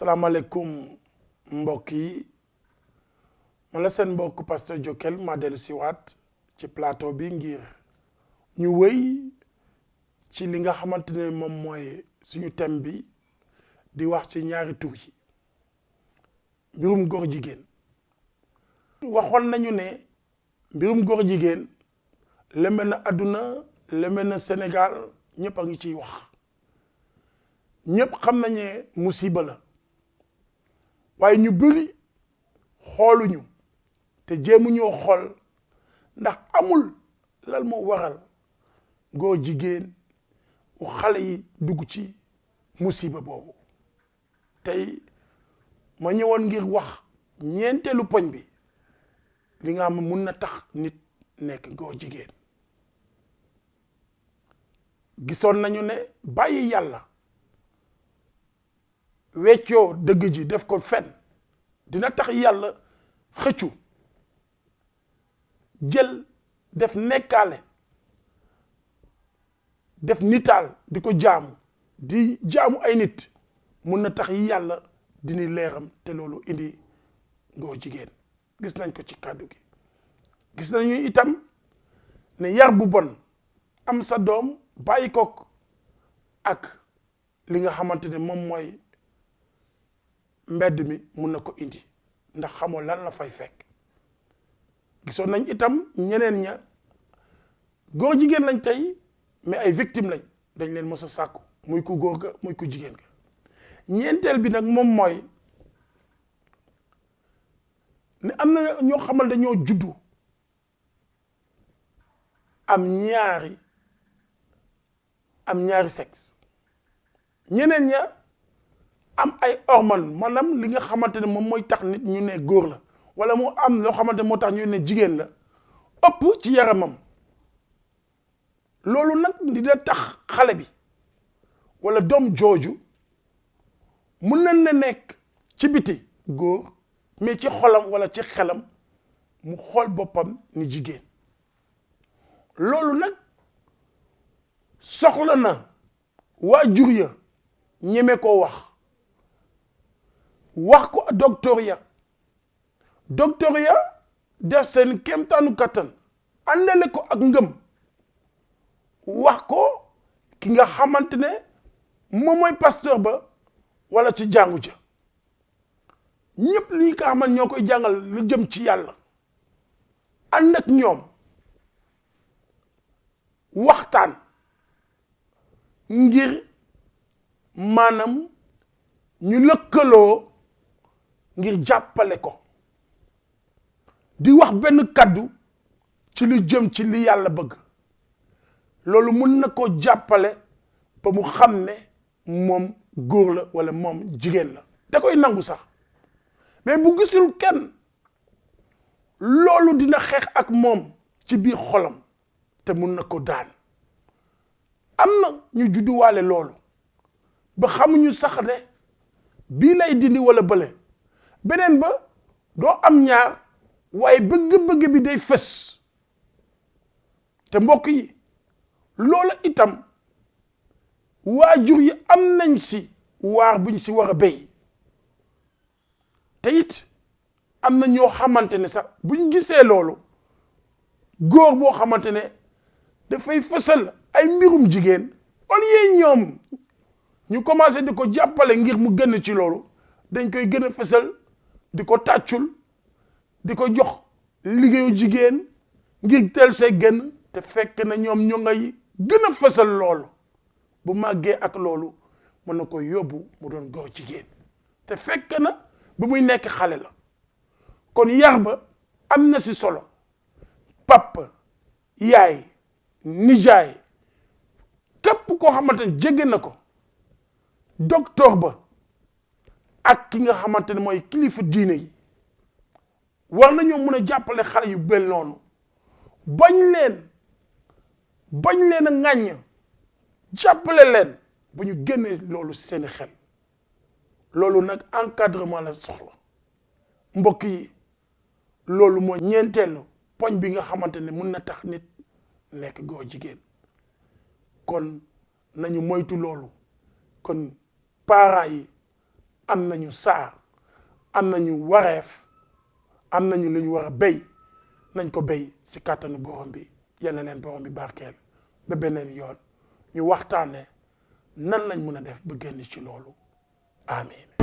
asalaamaaleykum mbokk yi man la seen mbokk pasteur Jokal ma dellu siwaat ci plateau bi ngir ñu wëy ci li nga xamante ne moom mooy suñu thème bi di wax ci ñaari tur yi mbirum góor jigéen waxoon nañu ne mbirum góor jigéen lëmbe na àdduna lëmbe na Sénégal ñëpp a ngi ciy wax ñëpp xam nañ ne musiba la waaye ñu bëri xooluñu te jéemuñoo xool ndax amul lan moo waral góor jigéen xale yi dugg ci musiba boobu tey ma ñëwoon ngir wax ñeenteelu poñ bi li nga xam ne mun na tax nit nekk góor jigéen gisoon nañu ne bàyyi yàlla weccoo dëgg ji def ko fen dina tax yàlla xëccu jël def nekkaale def nitaal di ko jaamu di jaamu ay nit mun na tax yàlla dina leeram te loolu indi góor jigéen gis nañ ko ci kàddu gi gis nañu itam ne yar bu bon am sa doom bàyyi ko ak li nga xamante ne moom mooy mbedd mi mun na ko indi ndax xamoo lan la fay fekk gisoon nañ itam ñeneen ña góor jigéen lañ tey mais ay victime lañ dañ leen mës a sàkku muy ku góor ga muy ku jigéen ga ñeenteel bi nag moom mooy ne am na ñoo xamal dañoo juddu am ñaari sexe ñeneen ña am ay hormone maanaam li nga xamante ne moom mooy tax nit ñu ne góor la wala mu am loo xamante ne moo tax ñu ne jigéen la ëpp ci yaramam loolu nag dina tax xale bi wala doom jooju mun na ne nekk ci biti góor mais ci xolam wala ci xelam mu xool boppam ni jigéen loolu nag soxla na waajur ya ñeme koo wax ko docteur ya def seen kéemtaanu kattan àndale ko ak ngëm wax ko ki nga xamante ne moom mooy pasteur ba wala ci jàngu ja ñëpp li nga xamante ñoo koy jàngal lu jëm ci yàlla ànd ak ñoom waxtaan ngir maanaam ñu lëkkaloo ngir jàppale ko di wax benn kaddu ci lu jëm ci li yàlla bëgg loolu mun na ko jàppale ba mu xam ne moom góor la wala moom jigéen la da koy nangu sax mais bu gisul kenn loolu dina xeex ak moom ci biir xolam te mun na ko daan am na ñu judduwaale loolu ba xamuñu sax ne bii lay dindi wala bële beneen ba doo am ñaar waaye bëgg-bëgg bi day fës te mbokk yi loolu itam waajur yi am nañ si waar buñ si war a béy te it am na ñoo xamante ne sax buñ gisee loolu góor boo xamante ne dafay fësal ay mbirum jigéen au lieu ñoom ñu commencé di ko jàppale ngir mu gën ci loolu dañ koy gën a fësal di ko tàccul di ko jox liggéeyu jigéen ngir teel see gën te fekk na ñoom ñu ngay gën a fësal loolu bu màggee ak loolu mën na ko yóbbu mu doon góor jigéen te fekk na bu muy nekk xale la kon yar ba am na si solo papa yaay nijaay képp koo xamante ne jege na ko docteur ba ak ki nga xamante ne mooy kilifa diine yi war nañoo mën a jàppale xale yu bel noonu bañ leen a ŋàññ jàppale leen ba ñu génne loolu seeni xel loolu nag encadrement la soxla mbokk yi loolu mooy ñeenteelu poñ bi nga xamante ne mun na tax nit nekk góor jigéen kon nañu moytu loolu kon parents yi am nañu saar am nañu wareef am nañu lu ñu war a béy nañ ko béy ci kàttanu borom bi yal na leen borom bi barkeel ba beneen yoon ñu waxtaane nan lañ mën a def ba génn ci loolu amiin